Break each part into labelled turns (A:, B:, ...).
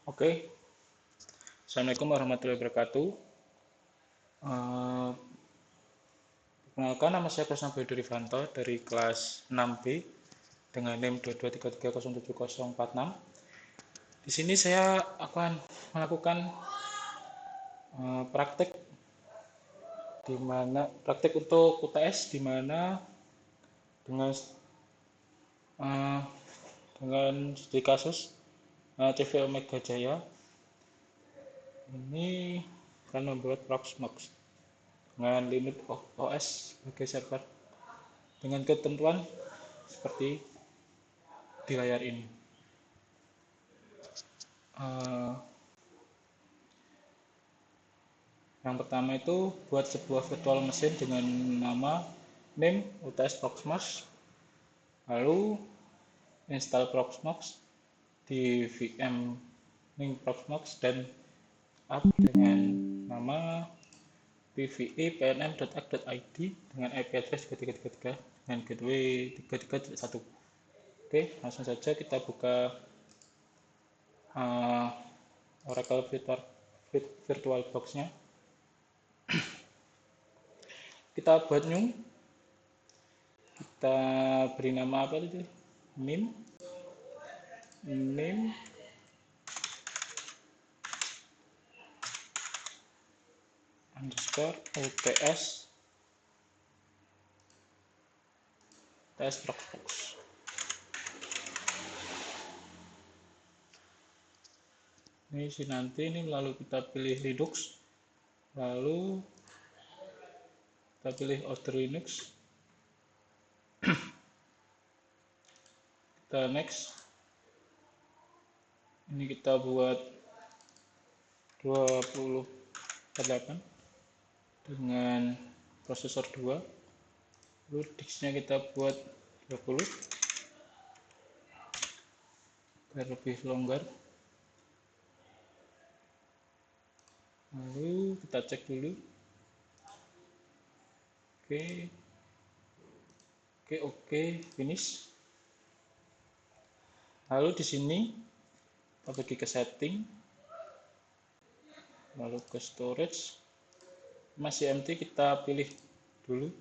A: Oke, Assalamualaikum warahmatullahi wabarakatuh. Perkenalkan, nama saya Krishna Budi Rifanto dari kelas 6B dengan NIM 223307046. Di sini saya akan melakukan praktek untuk UTS di mana dengan uh, studi kasus CV Omega Jaya ini akan membuat Proxmox dengan limit OS sebagai server dengan ketentuan seperti di layar ini. Yang pertama itu buat sebuah virtual machine dengan nama name UTS Proxmox, lalu install Proxmox di VM Ning Proxmox dan up dengan nama pve.pnm.ac.id dengan IP address 3333 dengan gateway 33.1. Oke, langsung saja kita buka Oracle VirtualBox-nya. Kita buat new, kita beri nama apa itu? Name underscore UTS Proxmox. Ini si nanti ini, lalu kita pilih Linux, lalu kita pilih order Linux, kita next. Ini kita buat 2048 dengan prosesor 2, lalu disknya kita buat 20 biar lebih longgar. Lalu kita cek dulu. Oke, finish. Lalu di sini kita pergi ke setting, lalu ke storage, masih empty, kita pilih dulu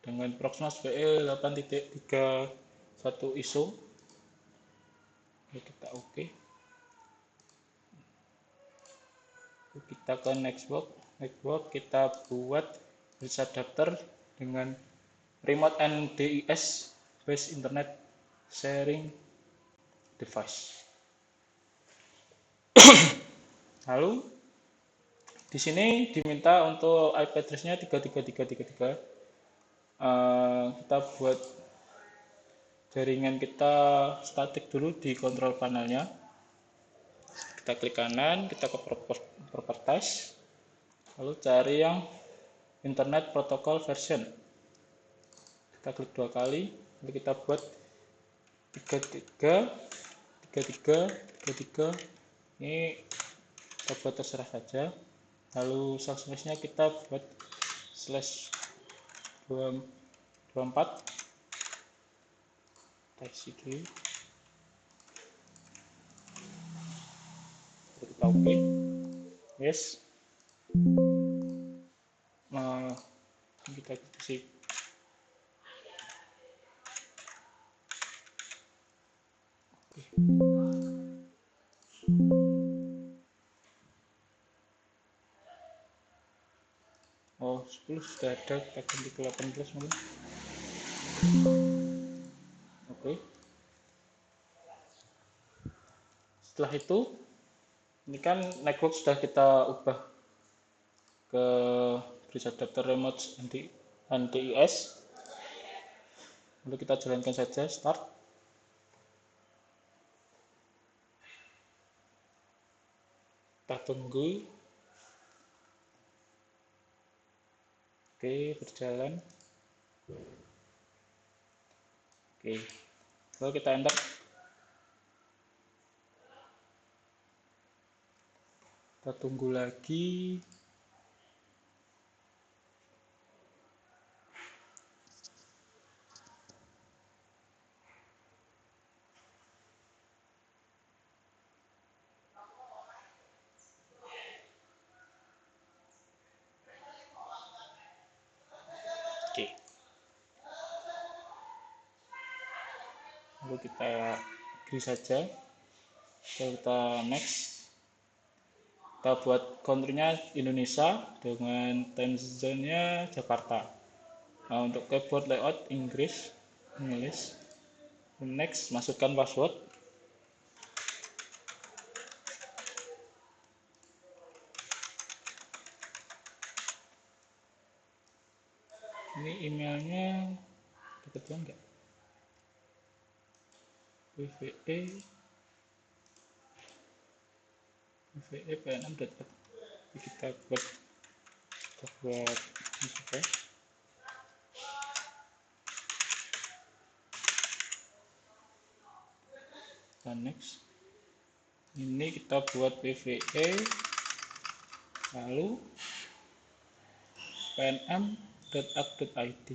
A: dengan Proxmox VE 8.31 ISO. Kita oke. Kita ke nextbox, kita buat bridge adapter dengan remote NDIS based internet sharing device. Lalu di sini diminta untuk IP address-nya 33333. Kita buat jaringan kita statik dulu di control panelnya. Kita klik kanan, kita ke properties, lalu cari yang internet protocol version. Kita klik 2 kali, lalu kita buat 33. Ini kita buat terserah saja. Lalu slash-nya kita buat /24. Kita isi dulu. Kita oke. Yes. Kita isi. Oke. Oh, 10 sudah ada, kita ganti ke 18 mungkin. Oke. Setelah itu, ini kan network sudah kita ubah ke bridge adapter remote NDIS. Lalu kita jalankan saja, start. Kita tunggu. Oke, berjalan. Oke, lalu kita enter. Kita tunggu lagi. lalu kita agree saja. Kita next, kita buat country-nya Indonesia dengan time zone-nya Jakarta. Nah, untuk keyboard layout Inggris, English. Next, masukkan password. Ini emailnya kebetulan enggak? wve pnm.org. Kita buat okay. Dan next, ini kita buat wve lalu pnm.org.id.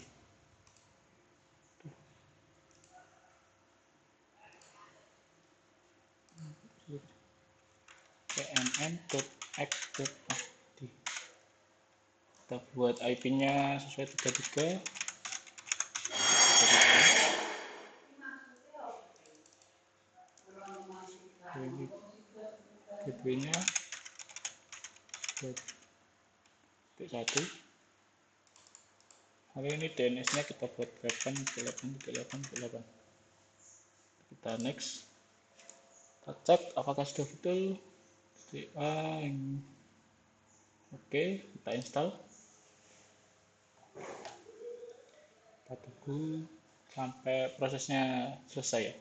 A: pnm.org.id. Kita buat IP-nya sesuai 33. Gateway-nya 1. Lalu ini DNS-nya kita buat 8.8.8.8. Kita next. Kita cek apakah sudah betul. Oke, kita install. Kita tunggu sampai prosesnya selesai ya.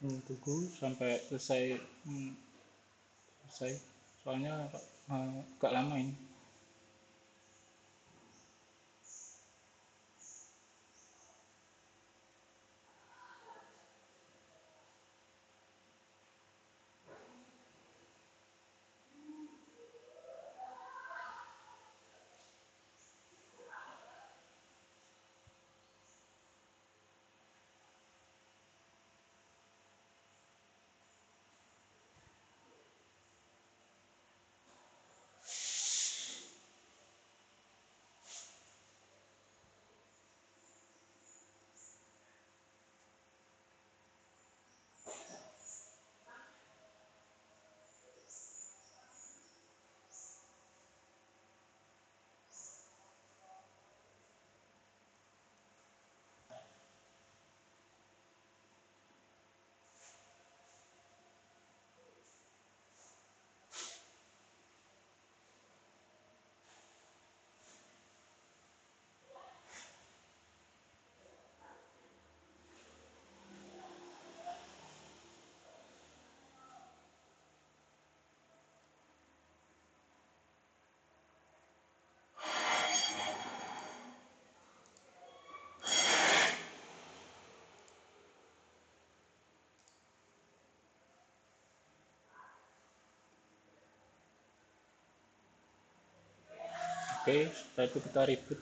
A: Tunggu sampai selesai, soalnya agak lama ini. Oke, setelah itu kita reboot.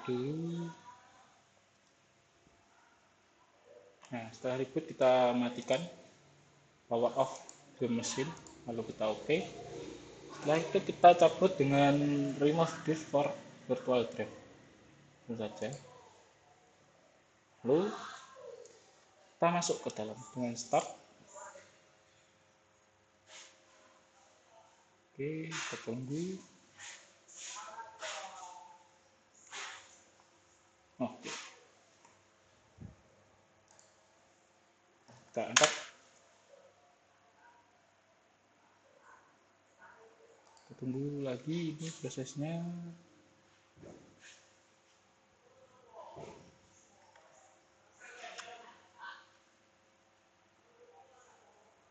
A: Dulu. Nah, setelah reboot kita matikan power off the mesin, lalu kita oke. Setelah itu kita cabut dengan remove disk for virtual drive. Itu saja. Lalu kita masuk ke dalam dengan start. Oke, kita tunggu. Oke. Kita angkat. dulu lagi ini prosesnya.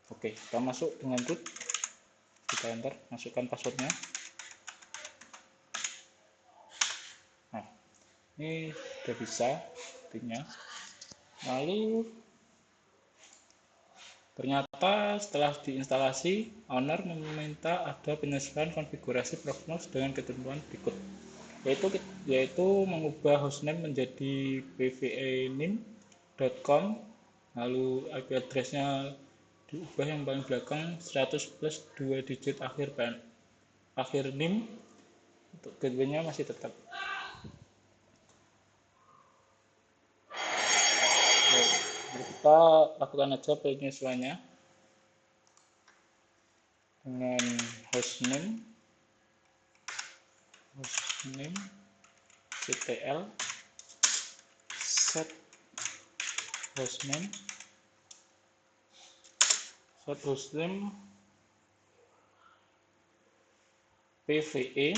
A: Oke, kita masuk dengan root, kita enter, masukkan passwordnya. Nah, ini sudah bisa artinya. Lalu ternyata setelah diinstalasi, owner meminta ada penyesuaian konfigurasi Proxmox dengan ketentuan berikut, yaitu mengubah hostname menjadi pvanim.com, lalu IP address-nya diubah yang paling belakang 100 plus 2 digit akhir NIM. Untuk gateway-nya masih tetap. Kita lakukan aja penyesuaiannya dengan hostname ctl set hostname pve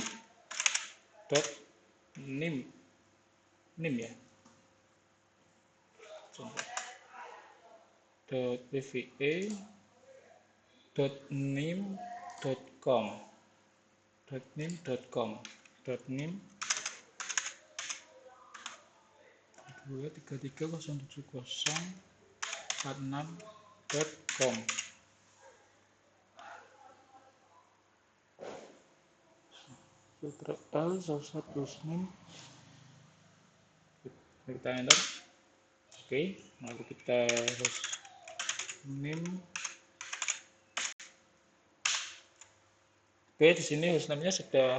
A: dot nim ya, dot pve dot nim.com nim 2330704.6.com. Ctrl Sosat hostname, kita enter. Oke, lalu kita hostname. Oke, di sini hostname-nya sudah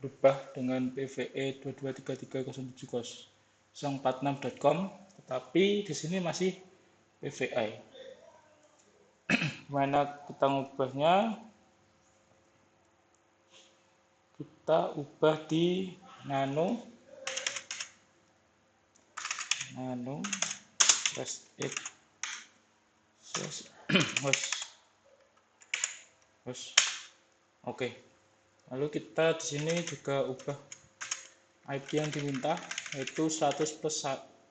A: berubah dengan pve 223307046.com, tetapi di sini masih PVI. Gimana kita ngubahnya? Kita ubah di nano host. Oke. Lalu kita di sini juga ubah IP yang diminta, yaitu 100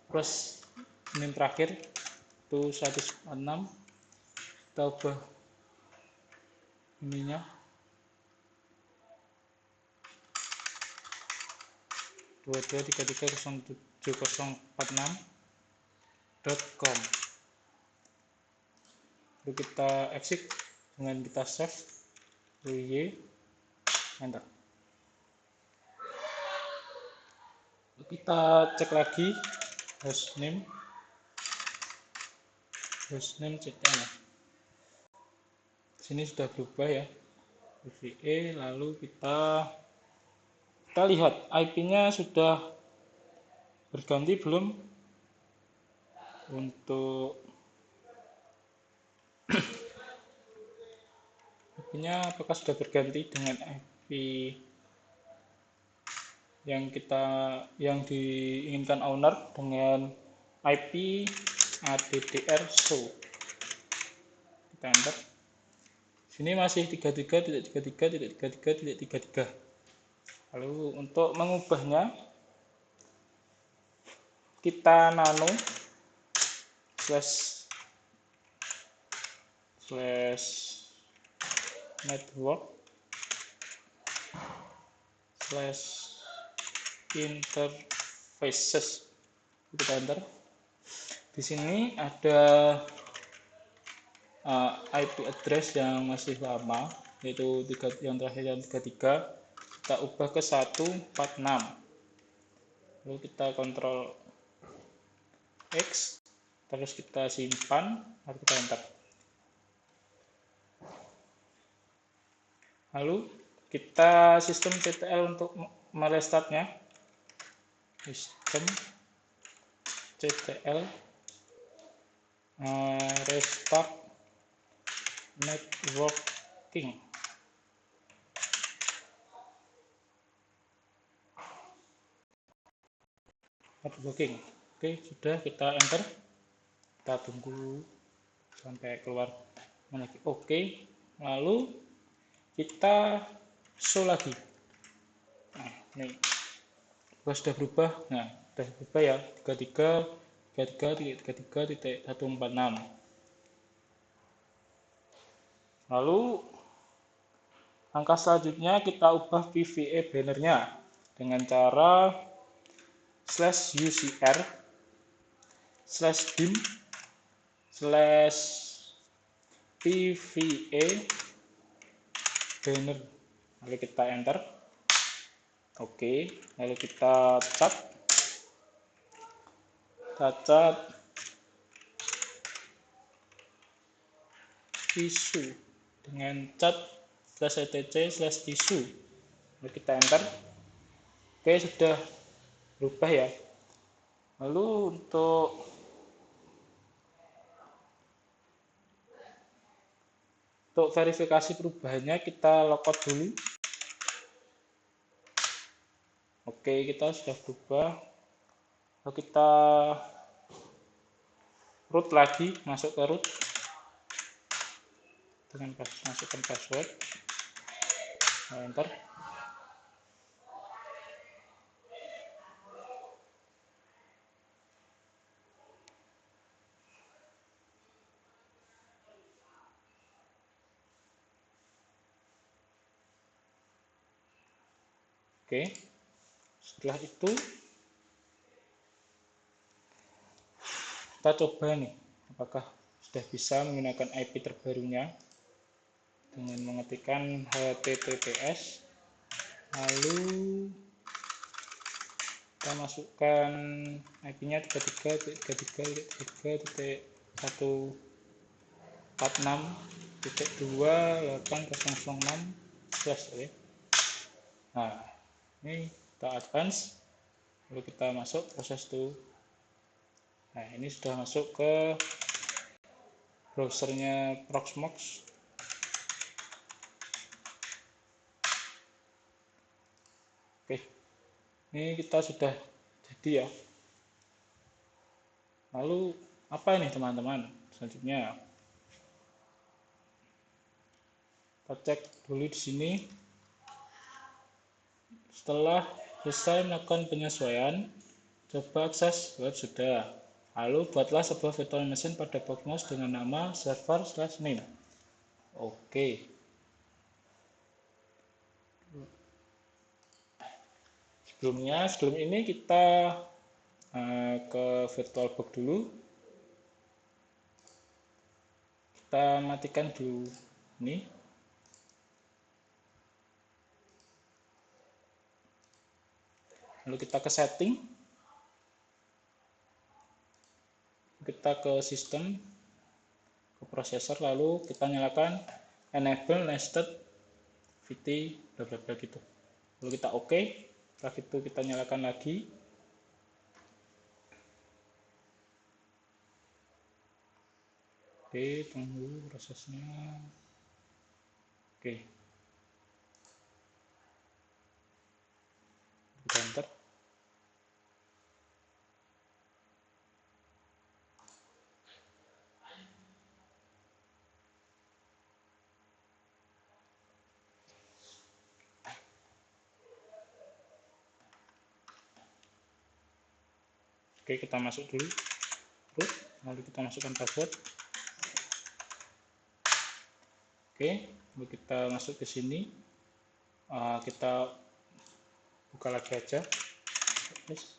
A: plus NIM terakhir itu 146. Kita ubah ininya 223307046.com. Lalu kita exit dengan kita save, enter. Lalu kita cek lagi hostname ctl. Sini sudah berubah ya, pve. Lalu kita lihat IP-nya sudah berganti belum. Untuk IP-nya apakah sudah berganti dengan IP yang diinginkan owner dengan IP addr show. Kita enter. Sini masih 33.33.33.33. Lalu untuk mengubahnya kita nano slash network slash interfaces. Kita enter. Di sini ada IP address yang masih lama, yaitu yang terakhir yang 33. Kita ubah ke 146. Lalu kita Ctrl X, terus kita simpan, lalu kita enter. Lalu kita sistem ctl untuk merestartnya. Sistem ctl restart networking. Oke, sudah, kita enter. Kita tunggu sampai keluar lagi. Oke, lalu kita show lagi. Nah, ini sudah berubah. Nah, sudah berubah ya, 33.146. Lalu langkah selanjutnya kita ubah PVA bannernya dengan cara /ucr /dim /PVA banner. Lalu kita enter. Oke, lalu kita cat isu dengan cat /etc/isu. Lalu kita enter. Oke, sudah berubah ya. Lalu untuk verifikasi perubahannya kita logout dulu. Oke, kita sudah berubah. Lalu kita root lagi, masuk ke root dengan masukkan password. Enter. Oke, setelah itu kita coba nih apakah sudah bisa menggunakan IP terbarunya dengan mengetikkan https, lalu kita masukkan IP-nya 33.146.2.8.006/. Nah, ini kita advance, lalu kita masuk proses itu. Nah, ini sudah masuk ke browsernya Proxmox. Oke, ini kita sudah jadi ya. Lalu apa ini teman-teman? Selanjutnya kita cek dulu di sini. Setelah selesai melakukan penyesuaian, coba akses web sudah. Lalu buatlah sebuah virtual machine pada Proxmox dengan nama server/name. Oke. Sebelum ini kita ke VirtualBox dulu. Kita matikan dulu ini. Lalu kita ke setting. Kita ke sistem, ke prosesor, lalu kita nyalakan enable nested VT bla bla bla gitu. Lalu kita oke. Setelah itu kita nyalakan lagi. Oke, tunggu prosesnya. Oke. Kita enter. Oke, kita masuk dulu root, lalu kita masukkan password. Oke, lalu kita masuk ke sini. Kita buka lagi aja. S.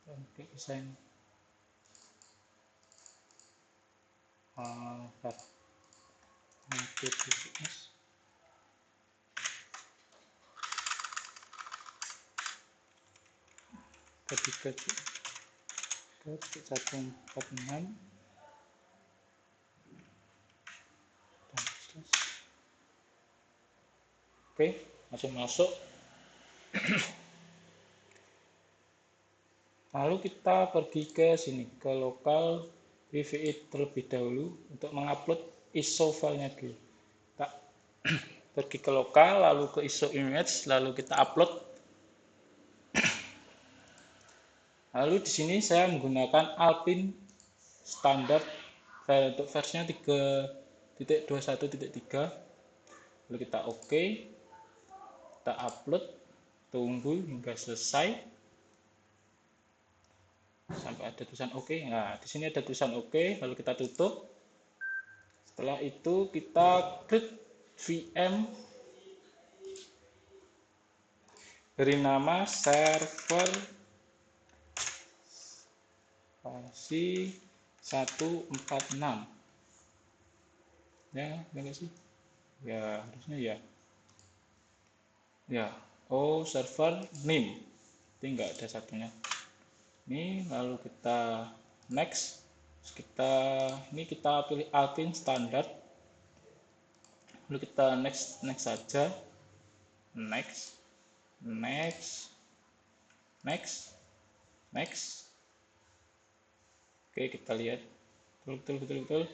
A: Oke, desain. Ketiga 146. Oke, langsung masuk. Lalu kita pergi ke sini, ke lokal PVA terlebih dahulu untuk mengupload ISO filenya dulu. Kita pergi ke lokal, lalu ke ISO image, lalu kita upload. Lalu di sini saya menggunakan Alpine standar untuk versinya 3.21.3. Lalu kita oke, kita upload, tunggu hingga selesai sampai ada tulisan oke. Nah, di sini ada tulisan oke, lalu kita tutup. Setelah itu kita klik VM, beri nama server versi 146. Ya, enggak sih? Ya, harusnya ya. Ya, server name. Ini enggak ada satunya. Ini lalu kita next. Ini kita pilih Alpine standar. Lalu kita next saja. Next. Oke, kita lihat betul. Lalu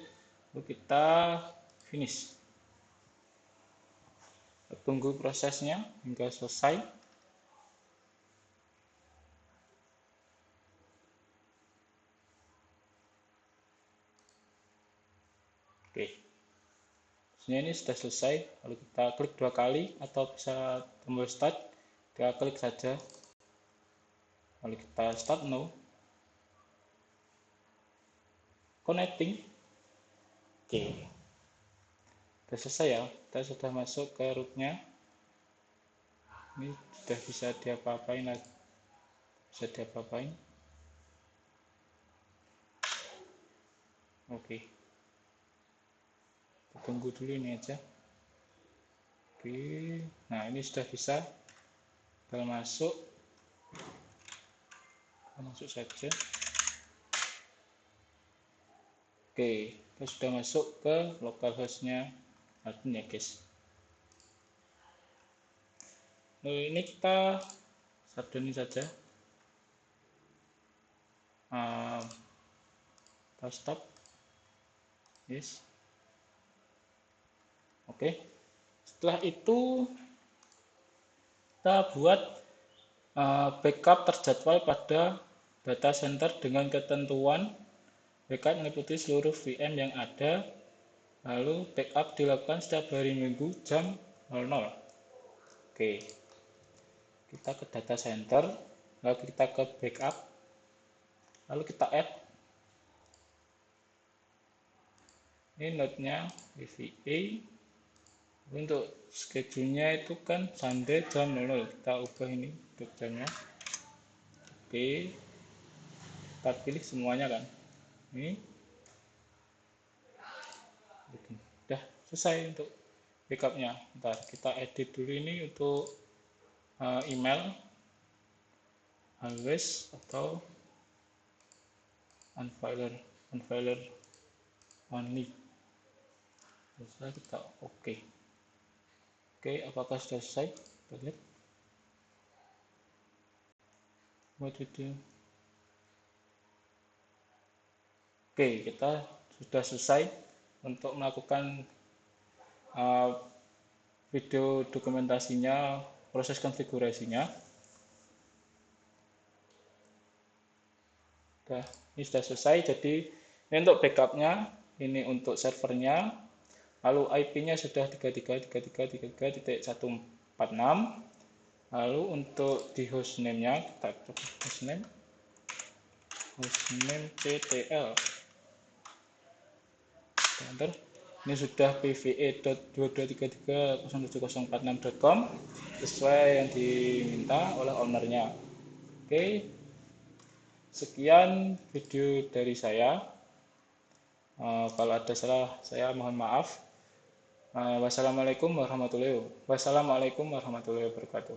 A: kita finish. Tunggu prosesnya hingga selesai. Oke, ini sudah selesai. Lalu kita klik 2 kali atau bisa tombol start, kita klik saja. Lalu kita start now. Connecting. Oke, sudah selesai ya. Kita sudah masuk ke rootnya. Ini sudah bisa diapa-apain lagi. Oke, tunggu dulu ini aja. Oke, nah ini sudah bisa. Kita masuk saja. Oke, kita sudah masuk ke localhost-nya admin ya guys. Lalu ini kita shutdown saja. Kita stop. Yes. Oke. Setelah itu kita buat backup terjadwal pada data center dengan ketentuan backup meliputi seluruh VM yang ada, lalu backup dilakukan setiap hari Minggu jam 00. Oke, kita ke data center, lalu kita ke backup, lalu kita add. Ini node-nya VVA. Untuk schedule-nya itu kan Sunday jam 00. Kita ubah ini untuk jamnya. Oke, kita pilih semuanya kan. Ini udah selesai untuk backupnya. Ntar kita edit dulu ini untuk email always atau unfiler only. Selesai, kita oke. Oke, apakah sudah selesai? Kita lihat. Buat video. Oke, kita sudah selesai untuk melakukan video dokumentasinya, proses konfigurasinya. Ini sudah selesai. Jadi ini untuk backupnya, ini untuk servernya. Lalu IP-nya sudah 33.146. Lalu untuk di hostname-nya kita hostname CTL. Enter. Ini sudah pva.2233.07046.com sesuai yang diminta oleh ownernya. Oke, sekian video dari saya. Kalau ada salah, saya mohon maaf. Wassalamualaikum warahmatullahi wabarakatuh.